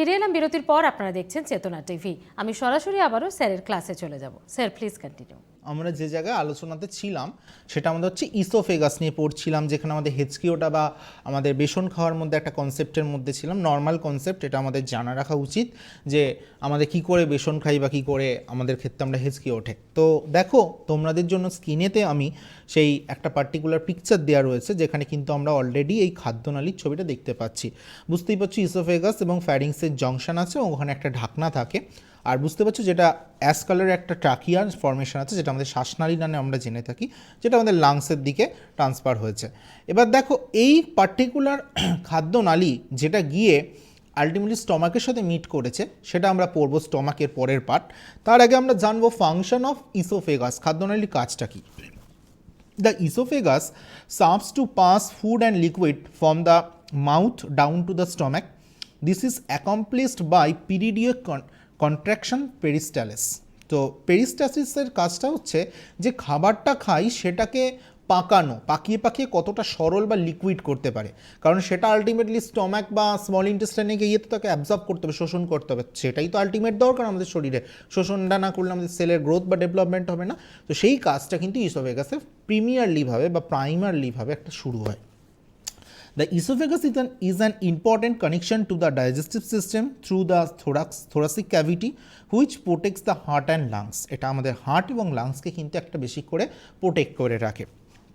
ফিরে এলাম বিরতির পর। আপনারা দেখছেন চেতনা টিভি। আমি সরাসরি আবারও স্যারের ক্লাসে চলে যাব। Sir please continue. আমরা যে জায়গায় আলোচনাতে ছিলাম সেটা আমাদের হচ্ছে ইসোফেগাস নিয়ে পড়ছিলাম, যেখানে আমাদের হেচকিওটা বা আমাদের বেসন খাওয়ার মধ্যে একটা কনসেপ্টের মধ্যে ছিলাম, নর্মাল কনসেপ্ট। এটা আমাদের জানা রাখা উচিত যে আমাদের কি করে বেসন খাই বা কী করে আমাদের ক্ষেত্রে আমরা হেঁচকি ওঠে। তো দেখো তোমাদের জন্য স্ক্রিনেতে আমি সেই একটা পার্টিকুলার পিকচার দেওয়া রয়েছে, যেখানে কিন্তু আমরা অলরেডি এই খাদ্যনালীর ছবিটা দেখতে পাচ্ছি। বুঝতেই পারছি ইসোফেগাস এবং ফ্যারিংসের জংশন আছে, ওখানে একটা ঢাকনা থাকে। আর বুঝতে পারছো যেটা অ্যাশ কালারের একটা ট্রাকিয়ার ফর্মেশন আছে, যেটা আমাদের শ্বাসনালী নামে আমরা জেনে থাকি, যেটা আমাদের লাংসের দিকে ট্রান্সফার হয়েছে। এবার দেখো এই পার্টিকুলার খাদ্যনালী যেটা গিয়ে আলটিমেটলি স্টমাকের সাথে মিট করেছে, সেটা আমরা পড়বো স্টমাকের পরের পার্ট। তার আগে আমরা জানবো ফাংশন অফ ইসোফেগাস, খাদ্যনালীর কাজটা কী। The esophagus serves to pass food and liquid from the mouth down to the stomach. This is accomplished by periodic contraction peristalsis. তো পেরিস্টাসিসের কাজটা হচ্ছে যে খাবারটা খাই সেটাকে পাকিয়ে কতটা সরল বা লিকুইড করতে পারে, কারণ সেটা আলটিমেটলি স্টমাক বা স্মল ইন্টেস্টাইনে গিয়ে তো তাকে অ্যাবজর্ব করতে হবে, শোষণ করতে হবে। সেটাই তো আলটিমেট দরকার আমাদের শরীরে। শোষণটা না করলে আমাদের সেলের গ্রোথ বা ডেভেলপমেন্ট হবে না। তো সেই কাজটা কিন্তু ইসোফেগাসে প্রিমিয়ারলিভাবে বা প্রাইমারলিভাবে একটা শুরু হয়। The esophagus is an important connection to the digestive system through the thoracic cavity which protects the heart and lungs. এটা আমাদের হার্ট এবং লাংসকে কিন্তু একটা বেশি করে প্রোটেক্ট করে রাখে।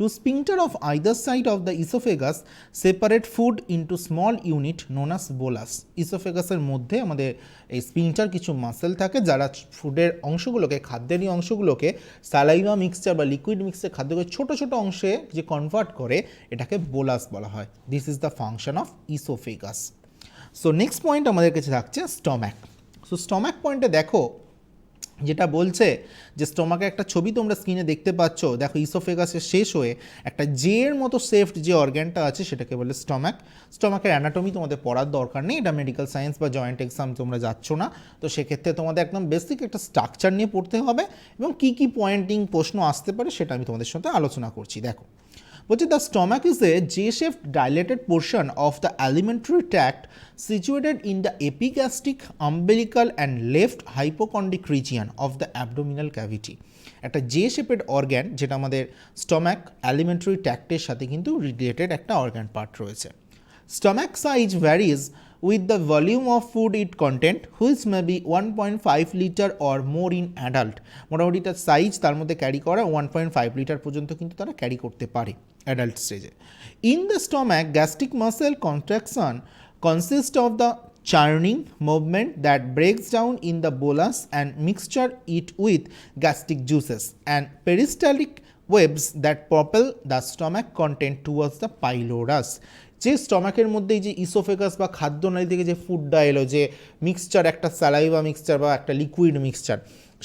Two sphincter of either side of the esophagus separate food into small unit known as bolus. ইসোফেগাসের মধ্যে আমাদের এই স্পিংটার কিছু মাসেল থাকে, যারা ফুডের অংশগুলোকে, খাদ্যেরই অংশগুলোকে সালাইভা মিক্সচার বা লিকুইড মিক্সচার খাদ্যকে ছোট ছোট অংশে যে কনভার্ট করে, এটাকে বোলাস বলা হয়। This is the function of oesophagus. So next point আমাদের কাছে থাকছে স্টম্যাক। সো স্টম্যাক পয়েন্টে দেখো যেটা বলছে যে স্টমাকের একটা ছবি তোমরা স্ক্রিনে দেখতে পাচ্ছ। দেখো ইসোফেগাসের শেষ হয়ে একটা জের মতো সেফট যে অর্গ্যানটা আছে সেটাকে বলে স্টমাক। স্টমাকের অ্যানাটমি তোমাদের পড়ার দরকার নেই, এটা মেডিকেল সায়েন্স বা জয়েন্ট এক্সাম তোমরা যাচ্ছ না, তো সেক্ষেত্রে তোমাদের একদম বেসিক একটা স্ট্রাকচার নিয়ে পড়তে হবে এবং কী কী পয়েন্টিং প্রশ্ন আসতে পারে সেটা আমি তোমাদের সাথে আলোচনা করছি। দেখো বলছে the stomach is a J-shaped dilated portion of the alimentary tract situated in the epigastric, umbilical and left hypochondric region of the abdominal cavity. একটা জে শেপেড অর্গ্যান, যেটা আমাদের স্টমাক অ্যালিমেন্টারি ট্র্যাক্টের সাথে কিন্তু রিলেটেড একটা অর্গ্যান পার্ট রয়েছে। Stomach size varies with the volume of food it content which may be 1.5 liter or more in adult. মোটামুটি তার size তার মধ্যে ক্যারি করা 1.5 লিটার পর্যন্ত কিন্তু তারা ক্যারি করতে পারে অ্যাডাল্ট স্টেজে। In the stomach gastric muscle contraction consist of the churning movement that breaks down in the bolus and mixture it with gastric juices and peristaltic webs that propel the stomach content towards the pylorus. যে স্টমাকের মধ্যে এই যে oesophagus বা খাদ্যনালী থেকে যে ফুডটা এলো, যে mixture, একটা স্যালাইভা মিক্সচার বা একটা লিকুইড মিক্সচার,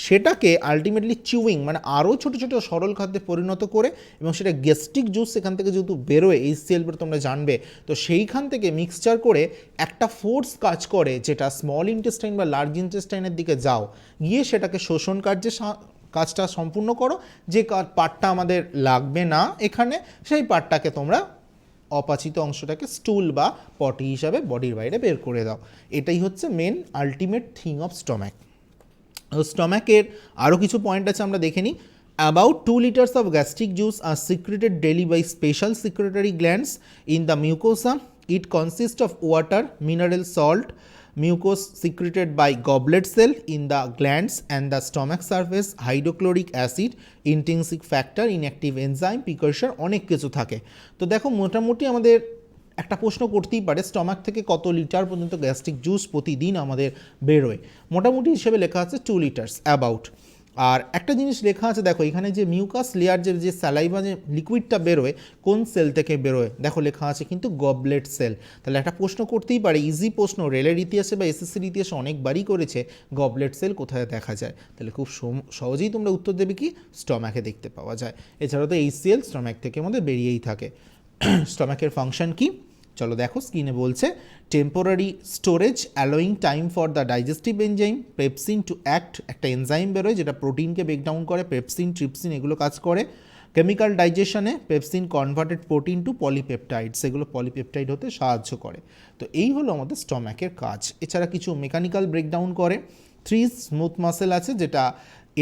সেটাকে আলটিমেটলি চিউইং মানে আরও ছোটো ছোটো সরল খাদ্যে পরিণত করে, এবং সেটা গ্যাস্ট্রিক জুস সেখান থেকে যেহেতু বেরোয় HCl তোমরা জানবে, তো সেইখান থেকে মিক্সচার করে একটা ফোর্স কাজ করে, যেটা স্মল ইন্টেস্টাইন বা লার্জ ইন্টেস্টাইনের দিকে যাও, গিয়ে সেটাকে শোষণ কার্যে কাজটা সম্পূর্ণ করো। যে পার্টটা আমাদের লাগবে না এখানে, সেই পার্টটাকে তোমরা অপাচিত অংশটাকে স্টুল বা পটি হিসাবে বডির বাইরে বের করে দাও। এটাই হচ্ছে main ultimate thing of stomach. স্টমাকের আরও কিছু পয়েন্ট আছে, আমরা দেখে নিই। About 2 liters of gastric juice are secreted daily by special secretory glands in the mucosa. It consists of water, mineral salt, mucus secreted by goblet cell in the glands and the stomach surface, hydrochloric acid, intrinsic factor, inactive enzyme, precursor, অনেক কিছু থাকে। তো দেখো মোটামুটি আমাদের একটা প্রশ্ন করতেই পারে, স্টমাক থেকে কত লিটার পর্যন্ত গ্যাস্ট্রিক জুস প্রতিদিন আমাদের বেরোয়। মোটামুটি হিসেবে লেখা আছে 2 লিটার্স অ্যাবাউট। আর একটা জিনিস লেখা আছে, দেখো এখানে যে মিউকাস লেয়ার যে স্যালাইভা যে লিকুইডটা বেরোয়, কোন সেল থেকে বেরোয়, দেখো লেখা আছে কিন্তু গবলেট সেল। তাহলে একটা প্রশ্ন করতেই পারে, ইজি প্রশ্ন, রেলের ইতিহাসে বা এসএসসির ইতিহাসে অনেকবারই করেছে, গবলেট সেল কোথায় দেখা যায়। তাহলে খুব সহজেই তোমরা উত্তর দেবে কি, স্টমাকে দেখতে পাওয়া যায়। এছাড়াও তো HCl স্টমাক থেকে আমাদের বেরিয়েই থাকে। স্টমাকের ফাংশন কি, চলো দেখো স্ক্রিনে বলছে, temporary storage allowing time for the digestive enzyme pepsin to act, একটা এনজাইম বেরোয় যেটা প্রোটিনকে ব্রেকডাউন করে, পেপসিন, ট্রিপসিন এগুলো কাজ করে। কেমিক্যাল ডাইজেশনে pepsin converted protein to polypeptide, সেগুলো পলিপেপটাইড হতে সাহায্য করে। তো এই হলো আমাদের স্টম্যাকের কাজ। এছাড়া কিছু মেকানিক্যাল ব্রেকডাউন করে। 3 স্মুথ মাসেল আছে যেটা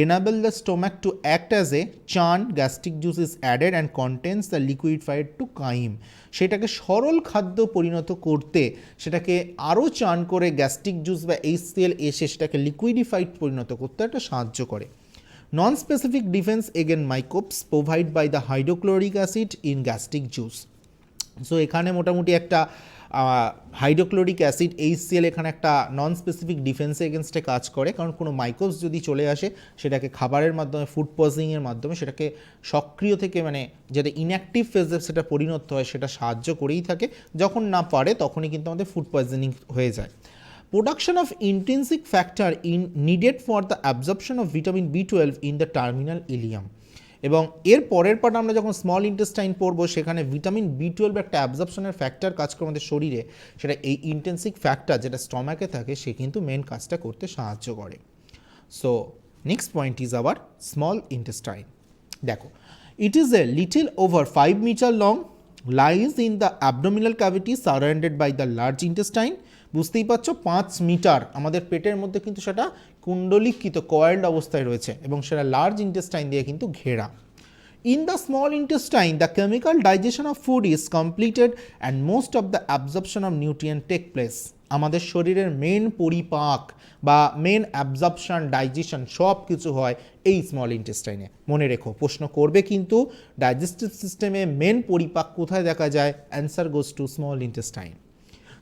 enable the stomach to act as a churn, gastric juice is added and contains the liquefied to chyme, সেটাকে সরল খাদ্য পরিণত করতে, সেটাকে আরও চার্ন করে গ্যাস্ট্রিক জুস বা HCl এসে সেটাকে লিকুইডিফাইড পরিণত করতে একটা সাহায্য করে। Non specific defence against microbes provide by the hydrochloric acid in gastric juice. So এখানে মোটামুটি একটা হাইড্রোক্লোরিক অ্যাসিড HCl এখানে একটা নন স্পেসিফিক ডিফেন্সে এগেনস্টে কাজ করে, কারণ কোনো মাইক্রোবস যদি চলে আসে সেটাকে খাবারের মাধ্যমে, ফুড পয়জনিংয়ের মাধ্যমে সেটাকে সক্রিয় থেকে মানে যাতে ইনঅ্যাক্টিভ ফেজে সেটা পরিণত হয় সেটা সাহায্য করেই থাকে। যখন না পারে তখনই কিন্তু আমাদের ফুড পয়জনিং হয়ে যায়। Production of intrinsic factor in needed for the absorption of vitamin B12 in the terminal Ilium. এবং এর পরের পার্ট আমরা যখন স্মল ইন্টেস্টাইন পড়বো সেখানে ভিটামিন B12 একটা অ্যাবজর্পশনের ফ্যাক্টর কাজ করে আমাদের শরীরে, সেটা এই ইন্টেন্সিক ফ্যাক্টর যেটা স্টমাকে থাকে সে কিন্তু মেন কাজটা করতে সাহায্য করে। So next point is our small intestine. দেখো, it is a little over 5 metre long, lies in the abdominal cavity surrounded by the large intestine. বুঝতেই পারছো 5 মিটার আমাদের পেটের মধ্যে কিন্তু সেটা কুণ্ডলীকৃত কয়েলড অবস্থায় রয়েছে এবং সেটা লার্জ ইন্টেস্টাইন দিয়ে কিন্তু ঘেরা। In the small intestine the chemical digestion of food is completed and most of the absorption of nutrient take place. আমাদের শরীরের মেন পরিপাক বা মেন অ্যাবজর্পশন, ডাইজেশন সব কিছু হয় এই স্মল ইন্টেস্টাইনে। মনে রেখো, প্রশ্ন করবে কিন্তু ডাইজেস্টিভ সিস্টেমে মেন পরিপাক কোথায় দেখা যায়? Answer goes to small intestine.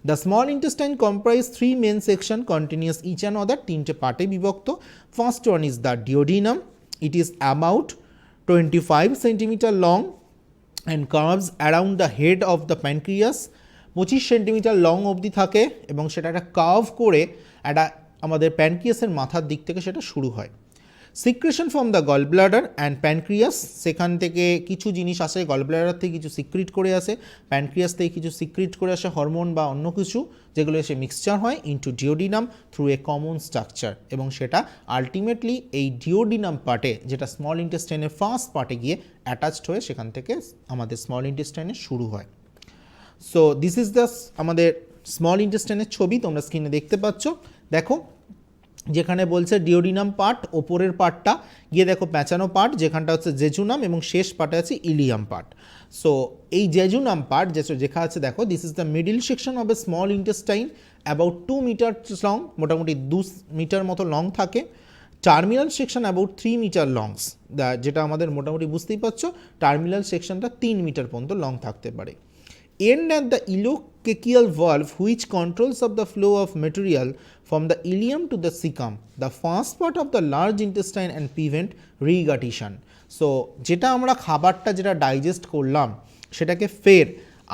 The small intestine comprise 3 main section continuous each and other, 3টে পার্টে বিভক্ত। First one is the duodenum. It is about 25 cm long and curves around the head of the pancreas. 25 centimetre long অবধি থাকে এবং সেটা একটা curve করে একটা আমাদের প্যানক্রিয়াসের মাথার দিক থেকে সেটা শুরু হয়। Secretion from the gall bladder and pancreas, সেখান থেকে কিছু জিনিস আসে, গল ব্লাডার থেকে কিছু সিক্রিট করে আসে, প্যানক্রিয়াস থেকে কিছু সিক্রিট করে আসে হরমোন বা অন্য কিছু, যেগুলো এসে মিক্সচার হয় into duodenum through a common structure, এবং সেটা আলটিমেটলি এই ডিওডিনাম পার্টে যেটা স্মল ইন্টেস্টাইনের ফার্স্ট পার্টে গিয়ে অ্যাটাচড হয়ে সেখান থেকে আমাদের স্মল ইন্টেস্টাইনে শুরু হয়। সো দিস ইজ দ্য আমাদের স্মল ইন্টেস্টাইনের ছবি তোমরা স্ক্রিনে দেখতে পাচ্ছ। দেখো, যেখানে বলছে ডিওডিনাম পার্ট, ওপরের পার্টটা গিয়ে দেখো প্যাঁচানো পার্ট, যেখানটা হচ্ছে জেজুনাম, এবং শেষ পার্টে আছে ইলিয়াম পার্ট। সো এই জেজুনাম পার্ট যেখানে আছে দেখো, this is the middle section of a small intestine, about 2 metre long, মোটামুটি 2 মিটার মতো লং থাকে। Terminal section about 3 metre longs, যেটা আমাদের মোটামুটি বুঝতেই পারছো টার্মিনাল সেকশনটা 3 মিটার পর্যন্ত লং থাকতে পারে। End at the ileocecal valve which controls of the flow of material from the ileum to the cecum, the first part of the large intestine and prevent regurgitation. So যেটা আমরা খাবারটা যেটা digest করলাম সেটাকে ফের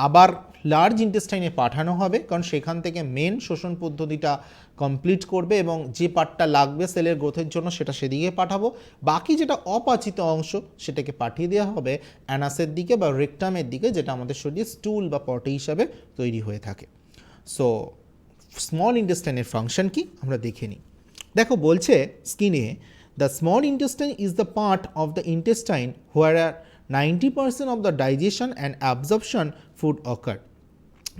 আবার লার্জ ইন্টেস্টাইনে পাঠানো হবে, কারণ সেখান থেকে মেন শোষণ পদ্ধতিটা কমপ্লিট করবে এবং যে পার্টটা লাগবে সেলের গ্রোথের জন্য সেটা সেদিকে পাঠাবো। বাকি যেটা অপাচিত অংশ সেটাকে পাঠিয়ে দেওয়া হবে অ্যানাসের দিকে বা রেকটামের দিকে, যেটা আমাদের শরীরে স্টুল বা পটি হিসাবে তৈরি হয়ে থাকে। সো স্মল ইন্টেস্টাইনের ফাংশন কি আমরা দেখে নিই। দেখো বলছে স্কিনে, the small intestine is the part of the intestine where 90% of the digestion and absorption food occur.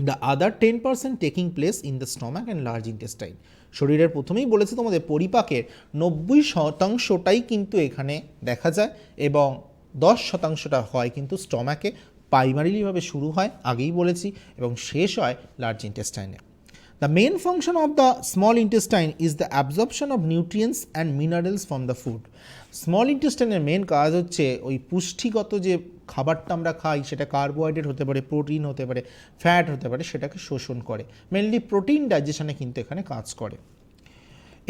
The other 10% taking place in the stomach and large intestine. শরীরের প্রথমেই বলেছে তোমাদের পরিপাকের 90%টাই কিন্তু এখানে দেখা যায় এবং 10%টা হয় কিন্তু স্টমাকে, প্রাইমারিলিভাবে শুরু হয় আগেই বলেছি এবং শেষ হয় large ইন্টেস্টাইনে। The main function of the small intestine is the absorption of nutrients and minerals from the food. Small ইন্টেস্টাইনের মেন কাজ হচ্ছে ওই পুষ্টিগত যে খাবারটা আমরা খাই, সেটা কার্বোহাইড্রেট হতে পারে, প্রোটিন হতে পারে, ফ্যাট হতে পারে, সেটাকে শোষণ করে। মেনলি প্রোটিন ডাইজেশনে কিন্তু এখানে কাজ করে।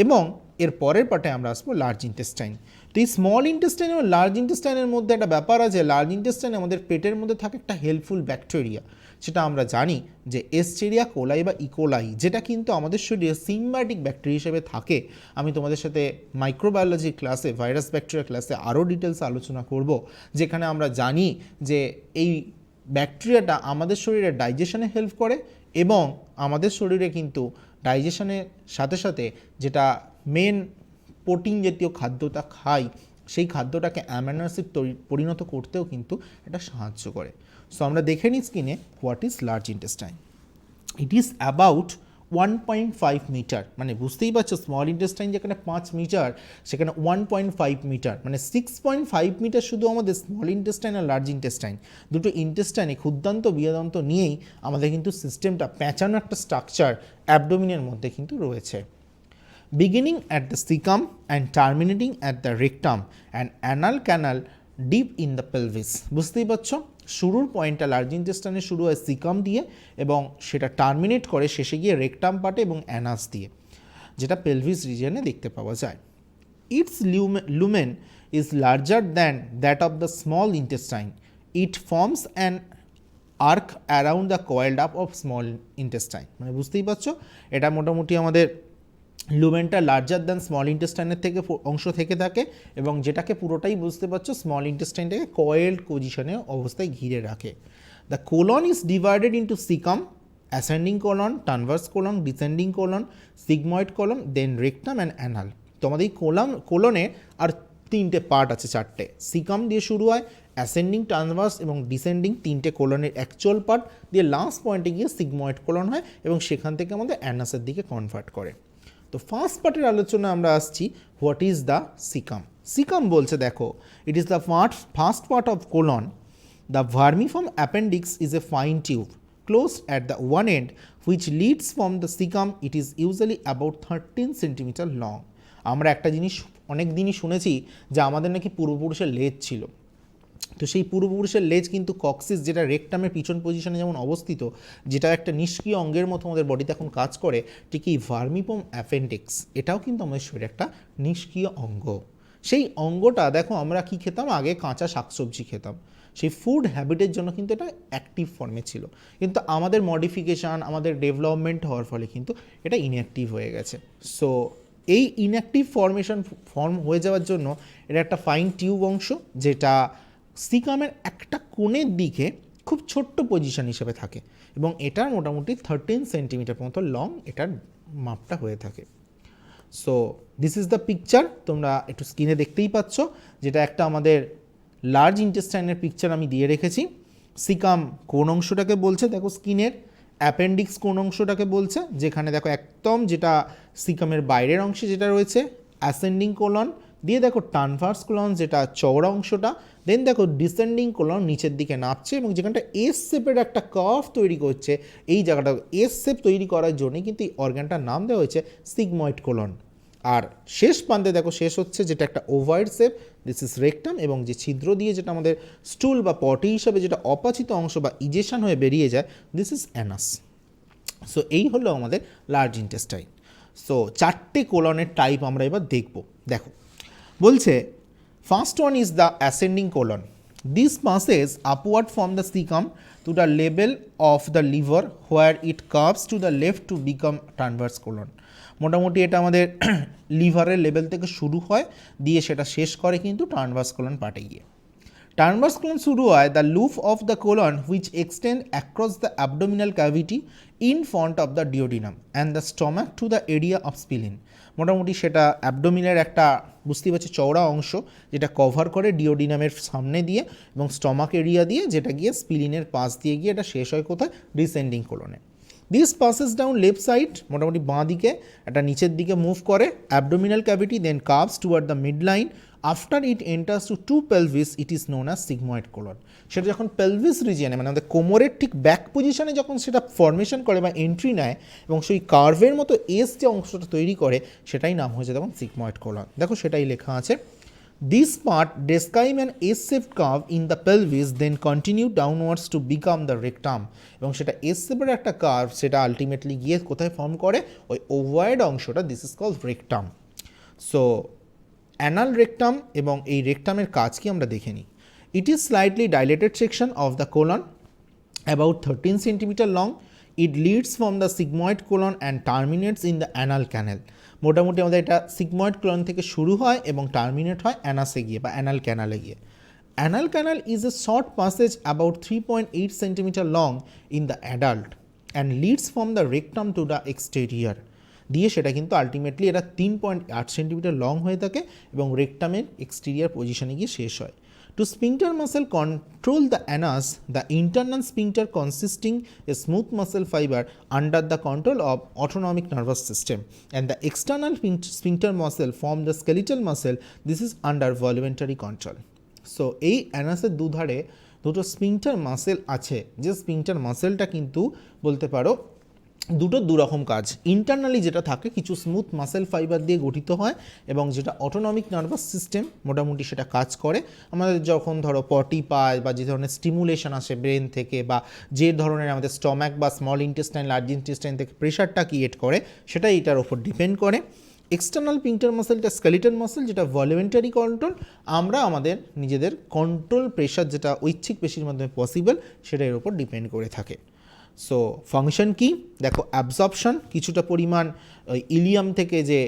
এবং এর পরের পার্টে আমরা আসবো লার্জ ইন্টেস্টাইন। তো এই স্মল ইন্টেস্টাইন এবং লার্জ ইন্টেস্টাইনের মধ্যে একটা ব্যাপার আছে, লার্জ ইন্টেস্টাইন আমাদের পেটের মধ্যে থাকে একটা হেল্পফুল ব্যাকটেরিয়া, সেটা আমরা জানি যে এসচেরিয়া কোলাই বা ইকোলাই, যেটা কিন্তু আমাদের শরীরে সিম্বায়োটিক ব্যাকটেরিয়া হিসেবে থাকে। আমি তোমাদের সাথে মাইক্রোবায়োলজি ক্লাসে, ভাইরাস ব্যাকটেরিয়া ক্লাসে আরও ডিটেলস আলোচনা করব, যেখানে আমরা জানি যে এই ব্যাকটেরিয়াটা আমাদের শরীরে ডাইজেশনে হেল্প করে এবং আমাদের শরীরে কিন্তু ডাইজেশনের সাথে সাথে যেটা মেন প্রোটিন জাতীয় খাদ্যটা খাই সেই খাদ্যটাকে অ্যামাইনো অ্যাসিড পরিণত করতেও কিন্তু এটা সাহায্য করে। সো আমরা দেখে নিই স্ক্রিনে what is large intestine. It is about 1.5 metre, মানে বুঝতেই পারছো স্মল ইন্টেস্টাইন যেখানে 5 মিটার সেখানে 1.5 মিটার, মানে 6.5 মিটার শুধু আমাদের স্মল ইন্টেস্টাইন আর লার্জ ইন্টেস্টাইন দুটো ইন্টেস্টাইনে ক্ষুদ্রান্ত বৃহদান্ত নিয়েই আমাদের কিন্তু সিস্টেমটা প্যাঁচানো একটা স্ট্রাকচার অ্যাবডোমিনের মধ্যে কিন্তু রয়েছে। Beginning at the cecum and terminating at the rectum and anal canal deep in the pelvis, বুঝতেই পারছো শুরুর পয়েন্টটা লার্জ ইন্টেস্টাইনে শুরু হয় সিকাম দিয়ে এবং সেটা টার্মিনেট করে শেষে গিয়ে রেকটাম পার্টে এবং অ্যানাস দিয়ে, যেটা পেলভিস রিজিয়নে দেখতে পাওয়া যায়। It's lumen is larger than that of the small intestine. It forms an arc around the coiled up of small intestine, মানে বুঝতেই পারছো এটা মোটামুটি আমাদের লুমেনটা লার্জার দ্যান স্মল ইন্টেস্টাইনের থেকে অংশ থেকে থাকে এবং যেটাকে পুরোটাই বুঝতে পারছো স্মল ইন্টেস্টাইনটাকে কয়েলড পজিশনে অবস্থায় ঘিরে রাখে। The colon is divided into caecum, ascending colon, transverse colon, descending colon, sigmoid colon, then rectum and anal. তো আমাদের এই কোলনে আর তিনটে পার্ট আছে, চারটে। সিকাম দিয়ে শুরু হয়, অ্যাসেন্ডিং, ট্রান্সভার্স এবং ডিসেন্ডিং তিনটে কোলনের অ্যাকচুয়াল পার্ট দিয়ে লাস্ট পয়েন্টে গিয়ে সিগময়েড কোলন হয় এবং সেখান থেকে আমাদের অ্যানাসের দিকে কনভার্ট করে। তো ফার্স্ট পার্টের আলোচনা আমরা আসছি what is the caecum. Caecum বলছে দেখো it is the first part of colon. The vermiform appendix is a fine tube closed at the one end which leads from the cecum. It is usually about 13 centimeter long. আমরা একটা জিনিস অনেক দিনই শুনেছি যে আমাদের নাকি পূর্বপুরুষের লেজ ছিল, তো সেই পূর্বপুরুষের লেজ কিন্তু কক্সিস যেটা রেকটামের পিছন পজিশনে যেমন অবস্থিত, যেটা একটা নিষ্ক্রিয় অঙ্গের মতো আমাদের বডিতে এখন কাজ করে, ঠিক এই ভার্মিফর্ম অ্যাপেন্ডিক্স এটাও কিন্তু আমাদের শরীরে একটা নিষ্ক্রিয় অঙ্গ। সেই অঙ্গটা দেখো আমরা কি খেতাম, আগে কাঁচা শাকসবজি খেতাম, সেই ফুড হ্যাবিটের জন্য কিন্তু এটা অ্যাক্টিভ ফর্মে ছিল, কিন্তু আমাদের মডিফিকেশান আমাদের ডেভেলপমেন্ট হওয়ার ফলে কিন্তু এটা ইনঅ্যাক্টিভ হয়ে গেছে। সো এই ইনঅ্যাক্টিভ ফর্ম হয়ে যাওয়ার জন্য এটা একটা ফাইন টিউব অংশ যেটা সিকামের একটা কোণের দিকে খুব ছোট্ট পজিশন হিসেবে থাকে এবং এটার মোটামুটি 13 সেন্টিমিটার মতো লং এটার মাপটা হয়ে থাকে। So this is the picture, তোমরা একটু স্ক্রিনে দেখতেই পাচ্ছ, যেটা একটা আমাদের লার্জ ইন্টেস্টাইনের পিকচার আমি দিয়ে রেখেছি। সিকাম কোন অংশটাকে বলছে দেখো স্কিনের, অ্যাপেন্ডিক্স কোন অংশটাকে বলছে, যেখানে দেখো একদম যেটা সিকামের বাইরের অংশে যেটা রয়েছে, অ্যাসেন্ডিং কোলন দিয়ে দেখো ট্রান্সভার্স কোলন যেটা চওড়া অংশটা, দেন দেখো ডিসেন্ডিং কোলন নিচের দিকে নামছে এবং যেখানটা এস শেপের একটা কার্ভ তৈরি করছে, এই জায়গাটা এস শেপ তৈরি করার জন্যই কিন্তু এই অর্গানটার নাম দেওয়া হয়েছে সিগময়েড কোলন। আর শেষ প্রান্তে দেখো শেষ হচ্ছে যেটা একটা ওভাইড শেপ, দিস ইজ রেকটাম, এবং যে ছিদ্র দিয়ে যেটা আমাদের স্টুল বা পটি হিসাবে যেটা অপাচিত অংশ বা ইজেশন হয়ে বেরিয়ে যায়, দিস ইজ অ্যানাস। সো এই হলো আমাদের লার্জ ইন্টেস্টাইন। সো চারটে কোলনের টাইপ আমরা এবার দেখব। দেখো বলছে first one is the ascending colon. This passes upward from the cecum to the level of the liver where it curves to the left to become transverse colon. মোটামুটি এটা আমাদের লিভারের লেভেল থেকে শুরু হয় দিয়ে সেটা শেষ করে কিন্তু ট্রান্সভার্স কোলন পার্টে গিয়ে। ট্রান্সভার্স কোলন শুরু হয় the loop of the colon which extend across the abdominal cavity in front of the duodenum and the stomach to the area of spleen. মোটামুটি সেটা অ্যাবডোমিনের একটা বুঝতেই পারছি চওড়া অংশ যেটা কভার করে ডিওডিনামের সামনে দিয়ে এবং স্টমাক এরিয়া দিয়ে, যেটা গিয়ে স্পিলিনের পাশ দিয়ে গিয়ে এটা শেষ হয় কোথায়, ডিসেন্ডিং কোলনে। This passes down left side, মোটামুটি বাঁ দিকে একটা নিচের দিকে মুভ করে abdominal cavity, then curves toward the mid line. After it enters to to pelvis it is known as sigmoid colon. সেটা যখন পেলভিস রিজিয়নে মানে আমাদের কোমরের ঠিক ব্যাক পজিশনে যখন সেটা ফর্মেশন করে বা এন্ট্রি নেয় এবং সেই কার্ভের মতো এস যে অংশটা তৈরি করে সেটাই নাম হয়েছে তখন সিগময়েড কোলন। দেখো সেটাই লেখা আছে, this part describe an S-shaped curve in the pelvis then continue downwards to become the rectum, এবং সেটা এস শেপের একটা কার্ভ সেটা আলটিমেটলি গিয়ে কোথায় ফর্ম করে, ওই ওভায়েড অংশটা, this is called rectum. So anal rectum এবং এই রেকটামের কাজ কি আমরা দেখে নিই। It is slightly dilated section of the colon about 13 centimetre long. It leads from the sigmoid colon and terminates in the anal canal. মোটামুটি আমাদের এটা সিগময়েড কোলন থেকে শুরু হয় এবং টার্মিনেট হয় অ্যানাসে গিয়ে বা অ্যানাল ক্যানালে গিয়ে। Anal canal is a short passage about 3.8 centimetre long in the adult and leads from the rectum to the exterior. দিয়ে সেটা কিন্তু আলটিমেটলি এটা 3.8 সেন্টিমিটার লং হয়ে থাকে এবং রেকটামের এক্সটেরিয়ার পজিশনে গিয়ে শেষ হয়। To sphincter muscle control the anus, the internal sphincter consisting a smooth muscle fiber under the control of autonomic nervous system, and the external sphincter muscle form the skeletal muscle. This is under voluntary control. So এই অ্যানাসের দুধারে দুটো sphincter muscle আছে, যে sphincter মাসেলটা কিন্তু বলতে পারো দুটো দুরকম কাজ। ইন্টারনালি যেটা থাকে কিছু স্মুথ মাসেল ফাইবার দিয়ে গঠিত হয় এবং যেটা অটোনমিক নার্ভাস সিস্টেম মোটামুটি সেটা কাজ করে। আমাদের যখন ধরো পটি পায় বা যে ধরনের স্টিমুলেশন আসে ব্রেন থেকে, বা যে ধরনের আমাদের স্টমাক বা স্মল ইন্টেস্টাইন লার্জ ইন্টেস্টাইন থেকে প্রেশারটা ক্রিয়েট করে, সেটা এটার ওপর ডিপেন্ড করে। এক্সটার্নাল স্ফিংক্টার মাসেলটা স্কেলিটন মাসেল, যেটা ভলিউন্টারি কন্ট্রোল। আমরা আমাদের নিজেদের কন্ট্রোল প্রেশার যেটা ঐচ্ছিক পেশির মাধ্যমে পসিবল, সেটা এর উপর ডিপেন্ড করে থাকে। সো ফাংশন কি দেখো, অ্যাবজর্পশন, কিছুটা পরিমাণ ইলিয়াম থেকে যে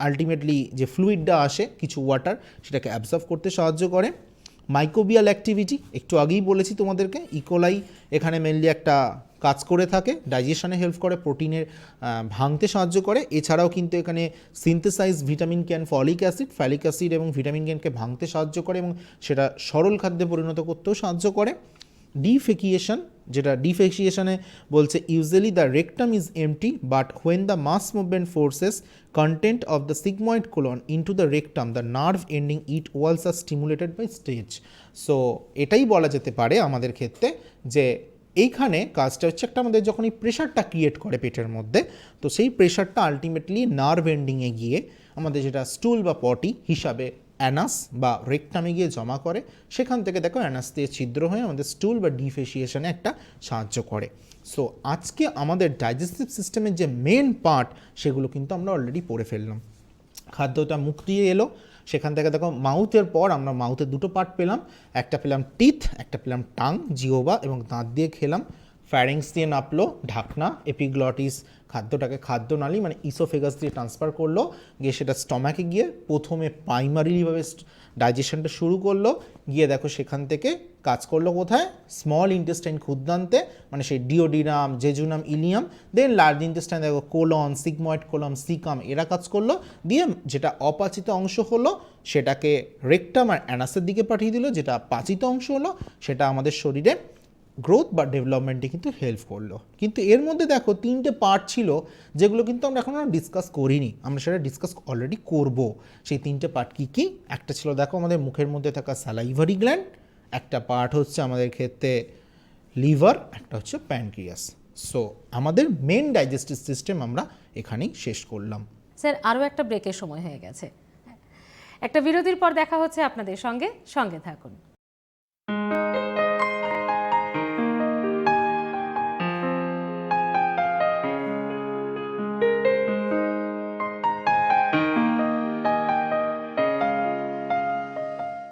আলটিমেটলি যে ফ্লুইডটা আসে কিছু ওয়াটার, সেটাকে অ্যাবজর্ব করতে সাহায্য করে। মাইক্রোবিয়াল অ্যাক্টিভিটি, একটু আগেই বলেছি তোমাদেরকে, ইকোলাই এখানে মেনলি একটা কাজ করে থাকে, ডাইজেশনে হেল্প করে, প্রোটিনের ভাঙতে সাহায্য করে। এছাড়াও কিন্তু এখানে synthesise vitamin can, folic acid এবং ভিটামিন ক্যানকে ভাঙতে সাহায্য করে এবং সেটা সরল খাদ্যে পরিণত করতেও সাহায্য করে। ডিফেকিয়েশন, যেটা ডিফেকিয়েশনে বলছে usually the rectum is empty but when the mass movement forces content of the sigmoid colon into the rectum the nerve ending it walls are stimulated by stage. So এটাই বলা যেতে পারে আমাদের ক্ষেত্রে যে এইখানে কাজটা হচ্ছে একটা আমাদের যখন এই প্রেশারটা ক্রিয়েট করে পেটের মধ্যে, তো সেই প্রেশারটা আলটিমেটলি নার্ভ এন্ডিংয়ে গিয়ে আমাদের যেটা স্টুল বা পটি হিসাবে অ্যানাস বা রেকটামে গিয়ে জমা করে, সেখান থেকে দেখো অ্যানাস দিয়ে ছিদ্র হয়ে আমাদের স্টুল বা ডিফেসিয়েশনে একটা সাহায্য করে। সো আজকে আমাদের ডাইজেস্টিভ সিস্টেমের যে মেন পার্ট, সেগুলো কিন্তু আমরা অলরেডি পড়ে ফেললাম। খাদ্যটা মুখ দিয়ে এলো, সেখান থেকে দেখো মাউথের পর আমরা মাউথের দুটো পার্ট পেলাম, একটা পেলাম টিথ, একটা পেলাম টাং, জিহ্বা এবং দাঁত দিয়ে খেলাম। ফ্যারিংস দিয়ে নাপলো ঢাকনা, এপিগ্লটিস খাদ্যটাকে খাদ্যনালী মানে ইসোফেগাস দিয়ে ট্রান্সফার করলো, গিয়ে সেটা স্টমাকে গিয়ে প্রথমে প্রাইমারিলিভাবে ডাইজেশনটা শুরু করলো, গিয়ে দেখো সেখান থেকে কাজ করলো কোথায়, স্মল ইন্টেস্টাইন ক্ষুদ্রান্তে, মানে সেই ডিওডিনাম, জেজুনাম, ইলিয়াম, দেন লার্জ ইন্টেস্টাইন দেখো কোলন, সিগময়েড কোলন, সিকাম, এরা কাজ করলো, দিয়ে যেটা অপাচিত অংশ হলো সেটাকে রেকটাম আর অ্যানাসের দিকে পাঠিয়ে দিল, যেটা পাচিত অংশ হলো সেটা আমাদের শরীরে গ্রোথ বা ডেভেলপমেন্টে কিন্তু হেল্প করলো। কিন্তু এর মধ্যে দেখো তিনটে পার্ট ছিল যেগুলো কিন্তু আমরা এখন ডিসকাস করিনি, আমরা সেটা ডিসকাস অলরেডি করব। সেই তিনটে পার্ট কী কী? একটা ছিল দেখো আমাদের মুখের মধ্যে থাকা স্যালাইভারি গ্ল্যান্ড, একটা পার্ট হচ্ছে আমাদের ক্ষেত্রে লিভার, একটা হচ্ছে প্যানক্রিয়াস। সো আমাদের মেন ডাইজেস্টিভ সিস্টেম আমরা এখানেই শেষ করলাম। স্যার আরও একটা ব্রেকের সময় হয়ে গেছে, একটা বিরতির পর দেখা হচ্ছে আপনাদের সঙ্গে, সঙ্গে থাকুন।